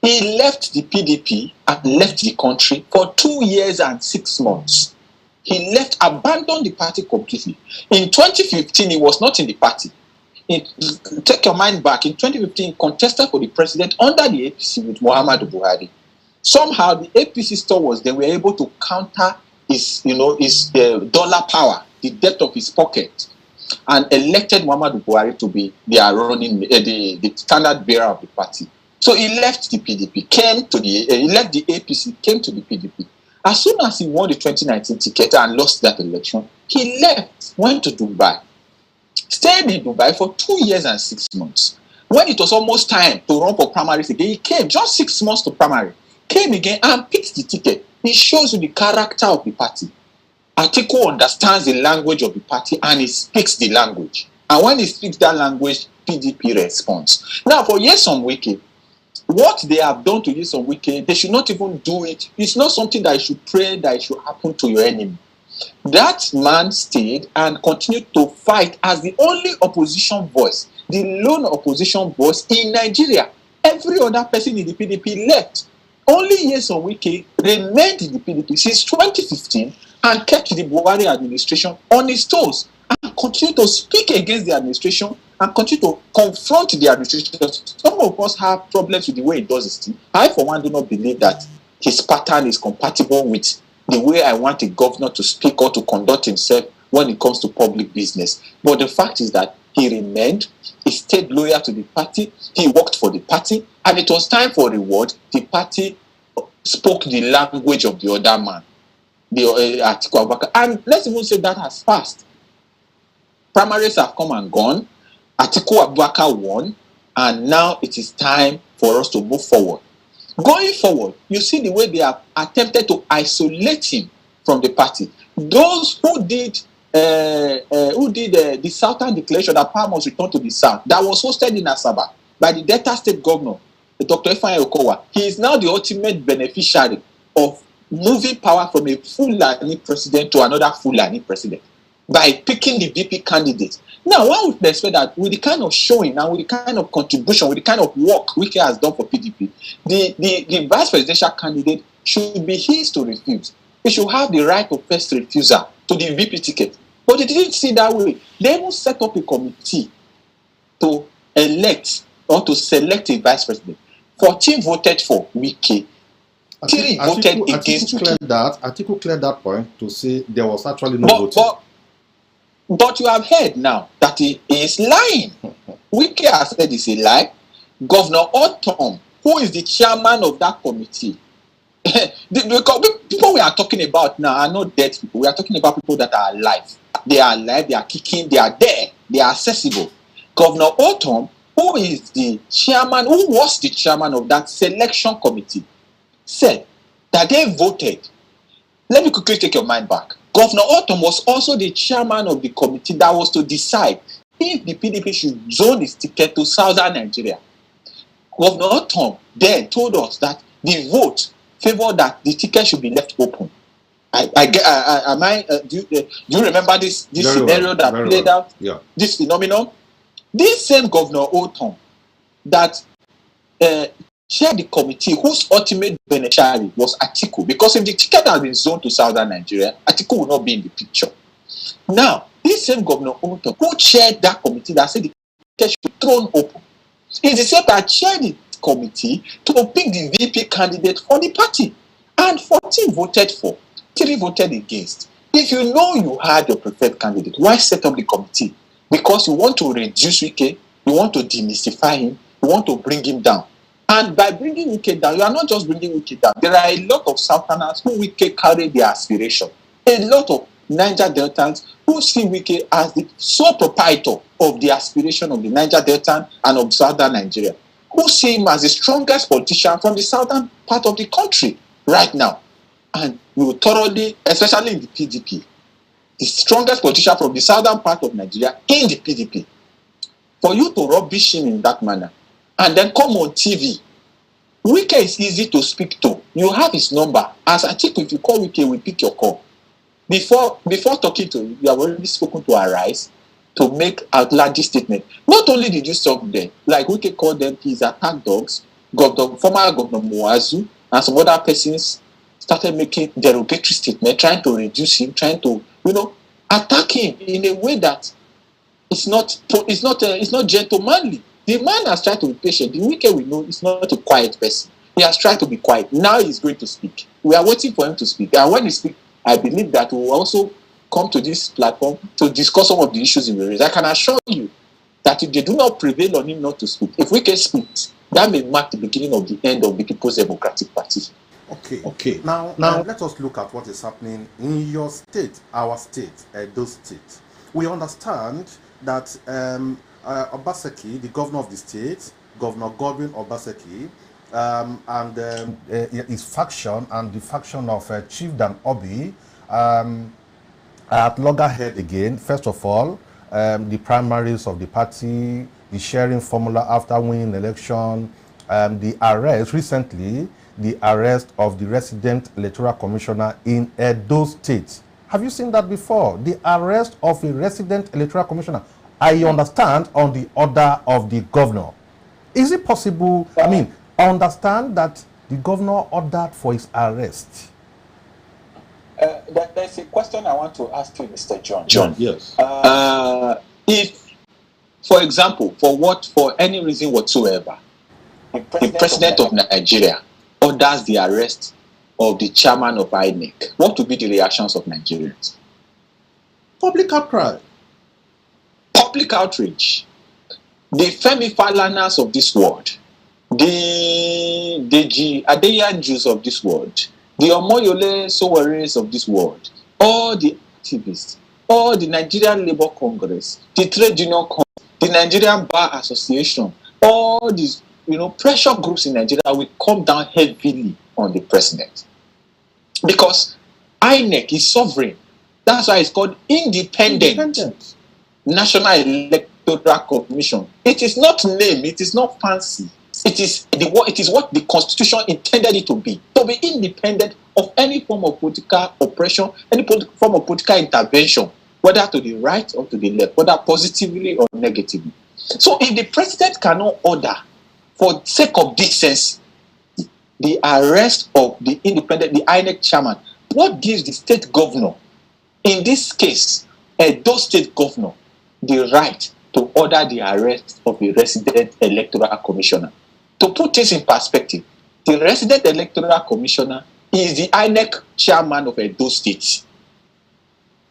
he left the PDP and left the country for 2 years and 6 months. He left, abandoned the party completely. In 2015, he was not in the party. Take your mind back. In 2015, he contested for the president under the APC with Muhammadu Buhari. Somehow, the APC stalwarts, they were able to counter his dollar power, the depth of his pocket, and elected Muhammadu Buhari to be their the standard bearer of the party. So he left the PDP, he left the APC, came to the PDP. As soon as he won the 2019 ticket and lost that election, he left, went to Dubai, stayed in Dubai for 2 years and 6 months. When it was almost time to run for primaries again, he came, just 6 months to primary, came again and picked the ticket. It shows you the character of the party. Atiku understands the language of the party and he speaks the language. And when he speaks that language, PDP responds. Now, for Nyesom Wike, what they have done to Nyesom Wike, they should not even do it. It's not something that you should pray that it should happen to your enemy. That man stayed and continued to fight as the only opposition voice, the lone opposition voice in Nigeria. Every other person in the PDP left. Only Nyesom Wike remained in the PDP since 2015 and kept the Buhari administration on his toes and continued to speak against the administration and continue to confront the administration. Some of us have problems with the way he does his thing. I, for one, do not believe that his pattern is compatible with the way I want a governor to speak or to conduct himself when it comes to public business. But the fact is that he remained, he stayed loyal to the party, he worked for the party, and it was time for reward. The party spoke the language of the other man, the Atiku Abubakar. And let's even say that has passed. Primaries have come and gone. Atiku Abubakar won, and now it is time for us to move forward. Going forward, you see the way they have attempted to isolate him from the party. Those who did the Southern Declaration that power must return to the South, that was hosted in Asaba by the Delta State Governor, Dr. Ifeanyi Okowa, he is now the ultimate beneficiary of moving power from a Fulani president to another Fulani president by picking the VP candidate. Now, one would expect that with the kind of showing and with the kind of contribution, with the kind of work Wike has done for PDP, the vice presidential candidate should be his to refuse. He should have the right of first refusal to the VP ticket. But they didn't see that way. They even set up a committee to elect or to select a vice president. 14 voted for Wike. 3 voted against Wike. Atiku cleared that point to say there was actually no voting. But you have heard now that he is lying. Wike has said it's a lie. Governor Otom, who is the chairman of that committee, the people we are talking about now are not dead people. We are talking about people that are alive. They are alive, they are kicking, they are there, they are accessible. Governor Otom, who is the chairman, who was the chairman of that selection committee, said that they voted. Let me quickly take your mind back. Governor Otom was also the chairman of the committee that was to decide if the PDP should zone its ticket to southern Nigeria. Governor Otom then told us that the vote favored that the ticket should be left open. Do you remember this scenario that played out? Yeah. This phenomenon? This same Governor Otom that chaired the committee whose ultimate beneficiary was Atiku, because if the ticket had been zoned to southern Nigeria, Atiku would not be in the picture. Now, this same Governor Otom who chaired that committee that said the ticket should be thrown open is the same that chaired the committee to pick the VP candidate for the party, and 14 voted for, 3 voted against. If you know you had your preferred candidate, why set up the committee? Because you want to reduce Wike, you want to demystify him, you want to bring him down. And by bringing Wike down, you are not just bringing Wike down. There are a lot of Southerners who Wike carry their aspiration. A lot of Niger Deltans who see Wike as the sole proprietor of the aspiration of the Niger Deltan and of southern Nigeria, who see him as the strongest politician from the southern part of the country right now. And we will thoroughly, especially in the PDP, the strongest politician from the southern part of Nigeria in the PDP. For you to rubbish him in that manner and then come on TV, Wike is easy to speak to. You have his number. As I think if you call Wike, we pick your call. Before talking to you, you have already spoken to Arise to make outlandish statement. Not only did you stop them, like Wike called them his attack dogs, former Governor Muazu and some other persons started making derogatory statement, trying to reduce him, trying to, attack him in a way that it's not gentlemanly. The man has tried to be patient. The Wike we know is not a quiet person. He has tried to be quiet. Now he's going to speak. We are waiting for him to speak. And when he speaks, I believe that we will also come to this platform to discuss some of the issues in the race. I can assure you that if they do not prevail on him not to speak, if Wike speaks, that may mark the beginning of the end of the People's Democratic Party. Okay. Now let us look at what is happening in your state, our state, Edo State. We understand that Obaseki, the governor of the state, Governor Godwin Obaseki, and his faction and the faction of Chief Dan Obi are at loggerhead again. First of all, the primaries of the party, the sharing formula after winning election, the arrest recently, the arrest of the resident electoral commissioner in Edo State. Have you seen that before? The arrest of a resident electoral commissioner, I understand, on the order of the governor. Is it possible? I understand that the governor ordered for his arrest. There's a question I want to ask you, Mr. John. John, yes. If, for example, for any reason whatsoever, the president of Nigeria orders the arrest of the chairman of INEC, what would be the reactions of Nigerians? Public outcry. Public outrage. The Femi Falanas of this world, the Deji Adeyanjus of this world, the Omoyole Soweris of this world, all the activists, all the Nigerian Labour Congress, the Trade Union Congress, the Nigerian Bar Association, all these pressure groups in Nigeria will come down heavily on the president. Because INEC is sovereign. That's why it's called Independent National Electoral Commission. It is not name, it is not fancy. It is what the Constitution intended it to be independent of any form of political oppression, any form of political intervention, whether to the right or to the left, whether positively or negatively. So if the president cannot order, for sake of decency, the arrest of the INEC chairman, what gives the state governor, in this case, those state governor, the right to order the arrest of the resident electoral commissioner? To put this in perspective, the resident electoral commissioner is the INEC chairman of Edo State.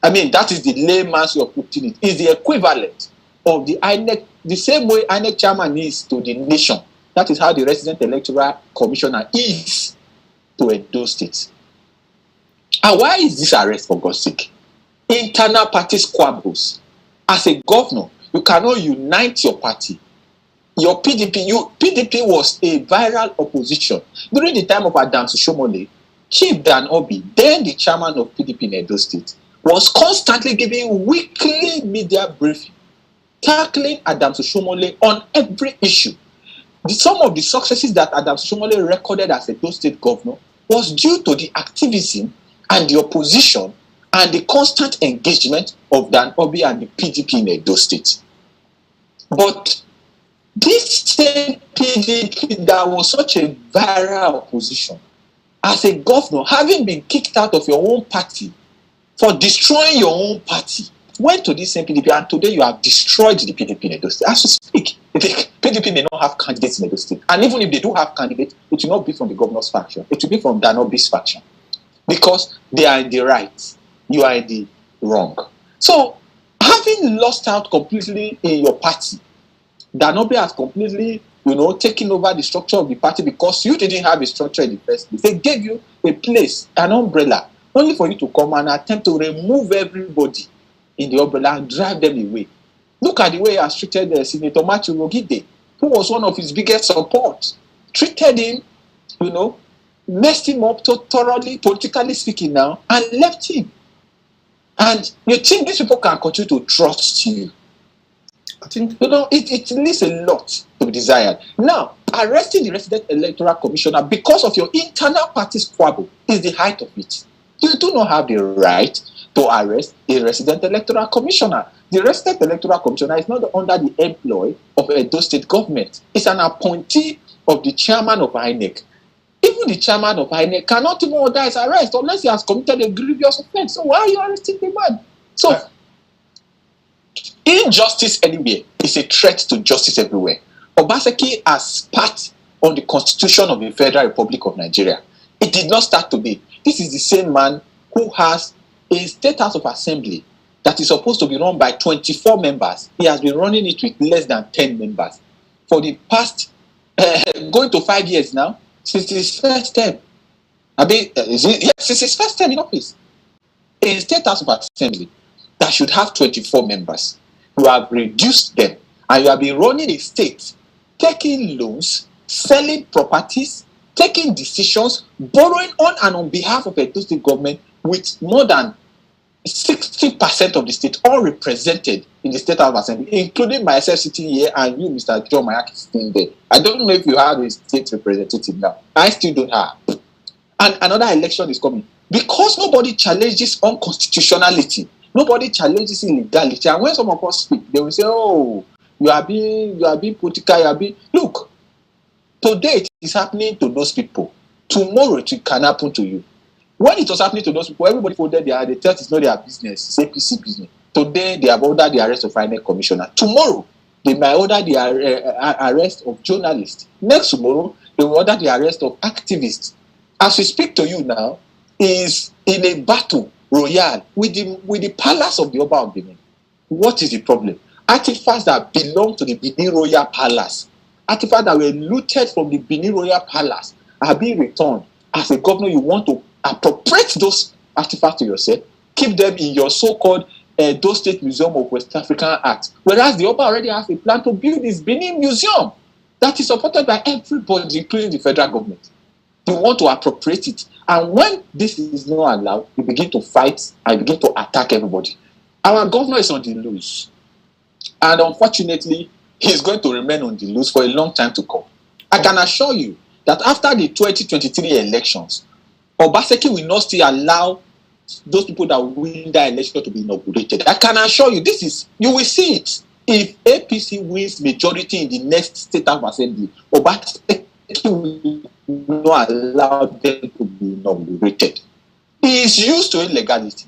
I mean, that is the layman's way of putting it. Is the equivalent of the INEC, the same way INEC chairman is to the nation. That is how the resident electoral commissioner is to Edo State. And why is this arrest, for God's sake? Internal party squabbles. As a governor, you cannot unite your party. Your PDP was a viral opposition. During the time of Adams Shomole, Chief Dan Obi, then the chairman of PDP in Edo State, was constantly giving weekly media briefing, tackling Adams Shomole on every issue. Some of the successes that Adams Shomole recorded as Edo State governor was due to the activism and the opposition and the constant engagement of Dan Obi and the PDP in Edo State. But this same PDP that was such a viral opposition, as a governor, having been kicked out of your own party for destroying your own party, went to this same PDP, and today you have destroyed the PDP in Edo State. As we speak, the PDP may not have candidates in Edo State. And even if they do have candidates, it will not be from the governor's faction. It will be from Dan Obi's faction. Because they are in the right, you are in the wrong. So, having lost out completely in your party, Dan Obi has completely, taken over the structure of the party because you didn't have a structure in the first place. They gave you a place, an umbrella, only for you to come and attempt to remove everybody in the umbrella and drive them away. Look at the way he has treated Senator Matthew Rogide, who was one of his biggest supports. Treated him, messed him up thoroughly, politically speaking now, and left him. And you think these people can continue to trust you? I think, it leaves a lot to be desired. Now, arresting the resident electoral commissioner because of your internal party squabble is the height of it. You do not have the right to arrest a resident electoral commissioner. The resident electoral commissioner is not under the employ of Edo State government. It's an appointee of the chairman of INEC. Even the chairman of INEC cannot even order his arrest unless he has committed a grievous offense. So why are you arresting the man? So, injustice anywhere is a threat to justice everywhere. Obaseki has spat on the Constitution of the Federal Republic of Nigeria. It did not start today. This is the same man who has a State House of Assembly that is supposed to be run by 24 members. He has been running it with less than 10 members for the past, going to 5 years now, since his first term. Since his first term in office. A State House of Assembly that should have 24 members. You have reduced them, and you have been running a state, taking loans, selling properties, taking decisions, borrowing on and on behalf of a state government with more than 60% of the state all represented in the State House of Assembly, including myself sitting here and you, Mr. John Mayaki, sitting there. I don't know if you have a state representative now. I still don't have. And another election is coming. Because nobody challenges unconstitutionality, nobody challenges illegality. And when some of us speak, they will say, oh, you are being political, Look, today it is happening to those people. Tomorrow it can happen to you. When it was happening to those people, everybody folded they thought it's not their business, it's APC business. Today they have ordered the arrest of INEC commissioner. Tomorrow they might order the arrest of journalists. Next tomorrow they will order the arrest of activists. As we speak to you now, is in a battle royale with the palace of the Oba of Benin. What is the problem? Artifacts that belong to the Benin Royal Palace, artifacts that were looted from the Benin Royal Palace, are being returned. As a governor, you want to appropriate those artifacts to yourself, keep them in your so-called Edo State Museum of West African Art, whereas the Oba already has a plan to build this Benin Museum that is supported by everybody, including the federal government. You want to appropriate it. And when this is not allowed, you begin to fight and begin to attack everybody. Our governor is on the loose. And unfortunately, he's going to remain on the loose for a long time to come. I can assure you that after the 2023 elections, Obaseki will not still allow those people that win that election to be inaugurated. I can assure you, you will see it. If APC wins majority in the next State House Assembly, Obaseki will not allow them to be inaugurated. He is used to illegality,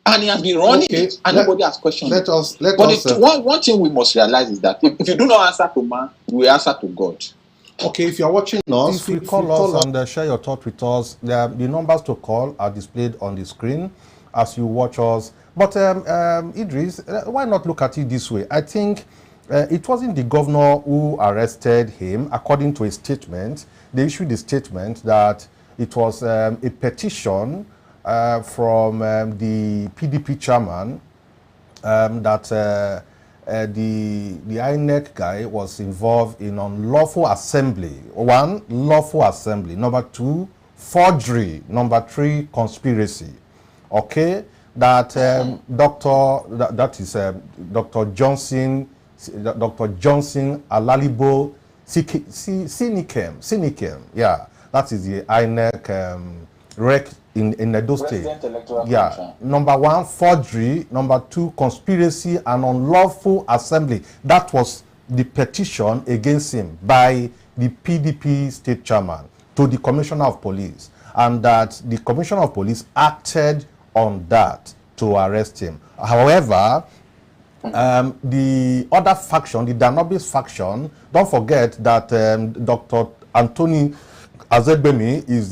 and he has been running it, and nobody has questioned it. One thing we must realize is that if you do not answer to man, we answer to God. Okay, if you're watching us, if you call us and share your thoughts with us, the numbers to call are displayed on the screen as you watch us. But Idris, why not look at it this way? I think it wasn't the governor who arrested him. According to a statement, they issued a statement that it was a petition from the PDP chairman that the INEC guy was involved in unlawful assembly. 1, lawful assembly. Number 2, forgery. Number 3, conspiracy. Okay, that Dr. Johnson Alalibo Sinikem. Yeah, that is the INEC rec in Edo State. Yeah. Number 1, forgery. Number 2, conspiracy and unlawful assembly. That was the petition against him by the PDP state chairman to the Commissioner of Police, and that the Commissioner of Police acted on that to arrest him. However, the other faction, the Danobis faction, don't forget that Dr. Anthony Azegbemi is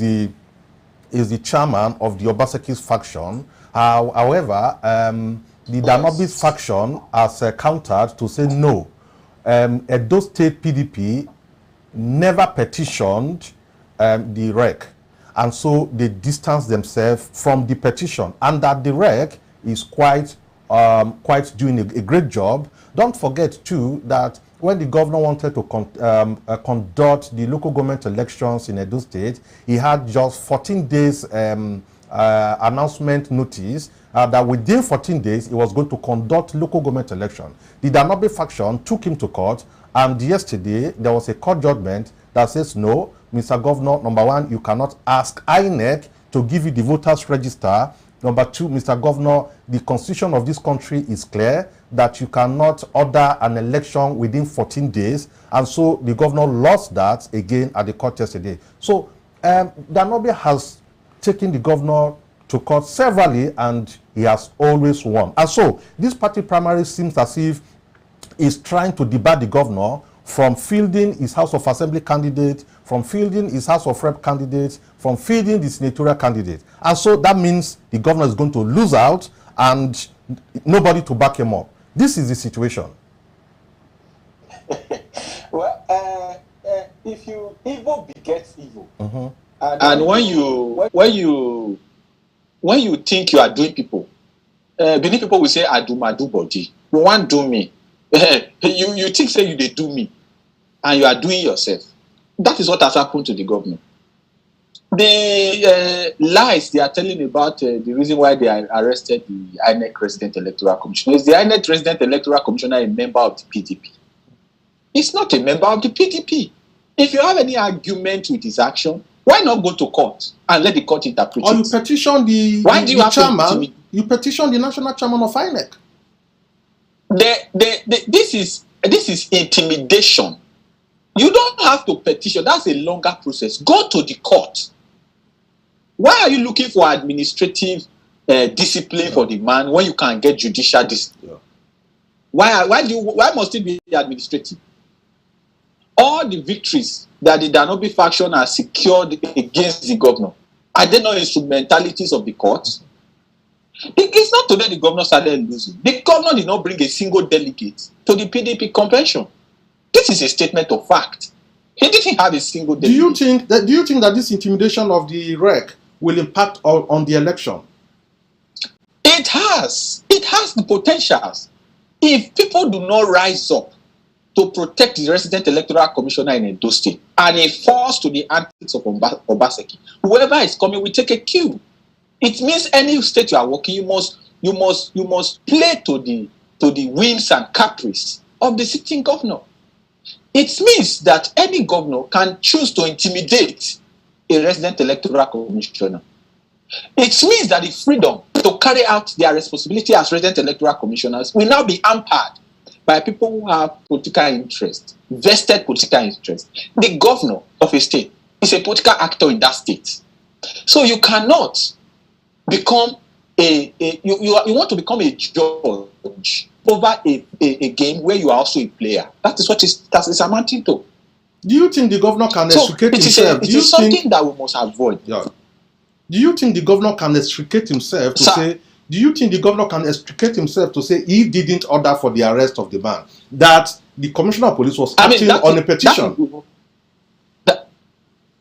the chairman of the Obaseki's faction. However, the Danobis faction has countered to say no. Edo State PDP never petitioned the REC, and so they distanced themselves from the petition, and that the REC is quite doing a great job. Don't forget too that when the governor wanted to conduct the local government elections in Edo State, he had just 14 days announcement notice that within 14 days he was going to conduct local government election. The Danobe faction took him to court, and yesterday there was a court judgment that says no, Mr. Governor, number 1, you cannot ask INEC to give you the voters register. Number 2, Mr. Governor, the constitution of this country is clear that you cannot order an election within 14 days. And so the governor lost that again at the court yesterday. So Danobe has taken the governor to court severally, and he has always won. And so this party primary seems as if he's trying to debar the governor from fielding his House of Assembly candidate, from fielding his House of Rep candidate, from fielding the senatorial candidate. And so that means the governor is going to lose out and nobody to back him up. This is the situation. Well, if evil begets evil. And when you think you are doing people, Benin people will say, I do my do body. You want do me. you think say you they do me, and you are doing yourself. That is what has happened to the government. The lies they are telling about the reason why they arrested the INEC Resident Electoral Commissioner is the INEC Resident Electoral Commissioner a member of the PDP. He's not a member of the PDP. If you have any argument with his action, why not go to court and let the court interpret it? Or you petition the chairman. You petition the national chairman of INEC. This is intimidation. You don't have to petition. That's a longer process. Go to the court. Why are you looking for administrative discipline for the man when you can get judicial discipline? Why must it be administrative? All the victories that the Danobe faction has secured against the governor, are they not instrumentalities of the court? It's not today the governor started losing. The governor did not bring a single delegate to the PDP convention. This is a statement of fact. He didn't have a single delegate. Do you think that this intimidation of the REC will impact on the election? It has. It has the potentials. If people do not rise up to protect the resident electoral commissioner in Edo State and a force to the antics of Obaseki, whoever is coming will take a cue. It means any state you are working, you must play to the whims and caprice of the sitting governor. It means that any governor can choose to intimidate a resident electoral commissioner. It means that the freedom to carry out their responsibility as resident electoral commissioners will now be hampered by people who have political interest, vested political interest. The governor of a state is a political actor in that state. So you cannot become you want to become a judge over a game where you are also a player. That is what is amounting to. Do you think the governor can extricate himself? It is something that we must avoid. Yeah. Do you think the governor can extricate himself to say? Do you think the governor can extricate himself to say he didn't order for the arrest of the man? That the commissioner of police was acting on a petition.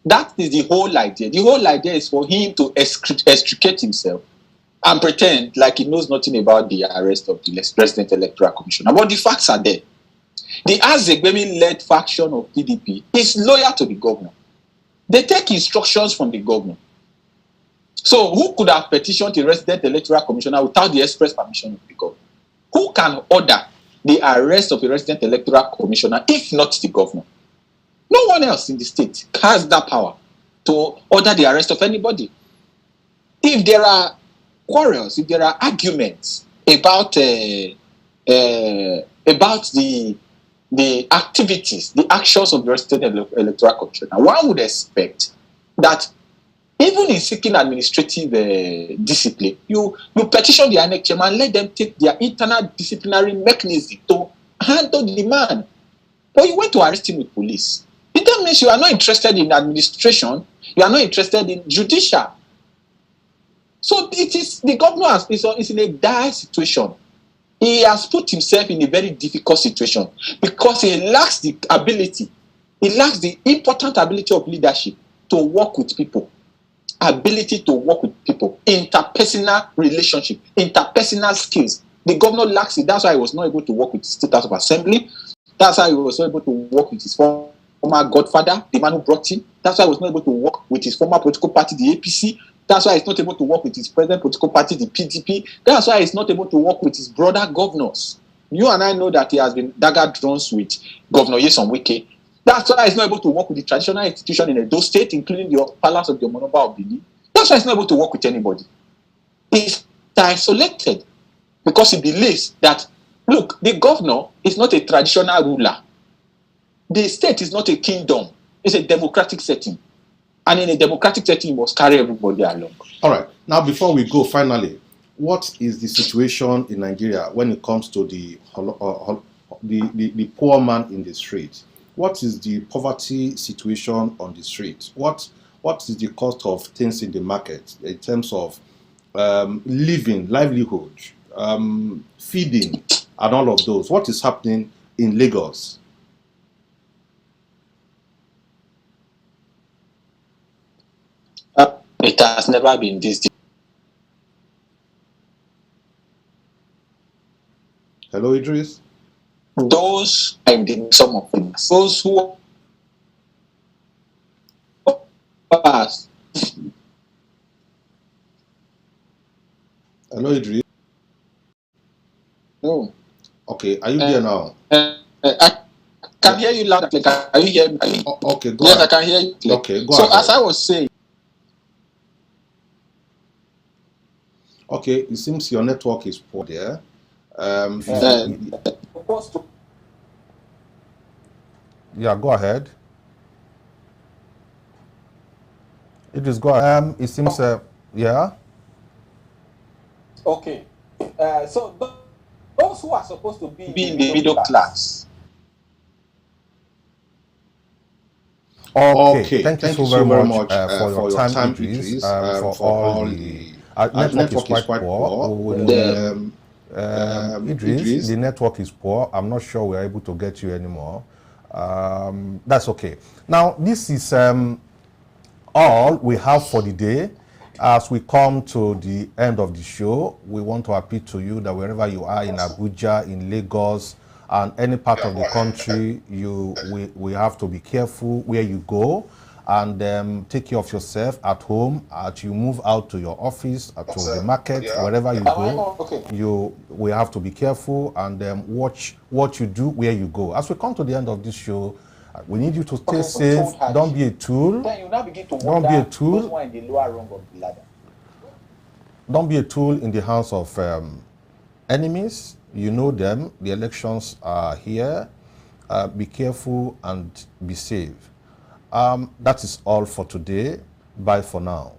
That is the whole idea. The whole idea is for him to extricate himself and pretend like he knows nothing about the arrest of the resident electoral commissioner. But the facts are there. The Azegbemi-led faction of PDP is loyal to the governor. They take instructions from the governor. So who could have petitioned the resident electoral commissioner without the express permission of the governor? Who can order the arrest of a resident electoral commissioner if not the governor? No one else in the state has that power to order the arrest of anybody. If there are quarrels, if there are arguments about the activities, the actions of the resident electoral commissioner, one would expect that even in seeking administrative discipline, you petition the INEC chairman and let them take their internal disciplinary mechanism to handle the man. But you went to arrest him with police. It means you are not interested in administration, you are not interested in judicial. So it is the governor is in a dire situation. He has put himself in a very difficult situation because he lacks the ability, he lacks the important ability of leadership to work with people. Ability to work with people, interpersonal relationship, interpersonal skills. The governor lacks it. That's why he was not able to work with the State House of Assembly. That's why he was not able to work with his former godfather, the man who brought him. That's why he was not able to work with his former political party, the APC. That's why he's not able to work with his present political party, the PDP. That's why he's not able to work with his brother governors. You and I know that he has been dagger drums with Governor Nyesom Wike. That's why he's not able to work with the traditional institution in Edo State, including the Palace of the Omonoba of Benin. That's why he's not able to work with anybody. He's isolated because he believes that, look, the governor is not a traditional ruler. The state is not a kingdom. It's a democratic setting. And in a democratic setting, you must carry everybody along. All right. Now, before we go, finally, what is the situation in Nigeria when it comes to the poor man in the street? What is the poverty situation on the street? What is the cost of things in the market in terms of living, livelihood, feeding, and all of those? What is happening in Lagos? It has never been this deep. Hello, Idris. Those and some of them, those who pass. Hello, Idris. No. Okay, are you there now? I can hear you loud. Can you hear me? Okay, go yes, ahead. I can hear you. Okay, go so ahead. As I was saying. Okay, it seems your network is poor there. Yeah, go ahead. It is go ahead. It seems, yeah. Okay. So those who are supposed to be in the middle class. Okay. Thank you so very much for your time, Idris, for all the... network is quite poor. Idris, the network is poor. I'm not sure we're able to get you anymore. That's okay. Now, this is all we have for the day. As we come to the end of the show, we want to appeal to you that wherever you are in Abuja, in Lagos, and any part of the country, we have to be careful where you go. and take care of yourself at home. As you move out to your office, to the market, wherever you go, we have to be careful and watch what you do, where you go. As we come to the end of this show, we need you to stay safe. Don't be a tool. Then you now begin to Don't be a tool. those who are in the lower rung of the ladder. Don't be a tool in the hands of enemies. You know them. The elections are here. Be careful and be safe. That is all for today. Bye for now.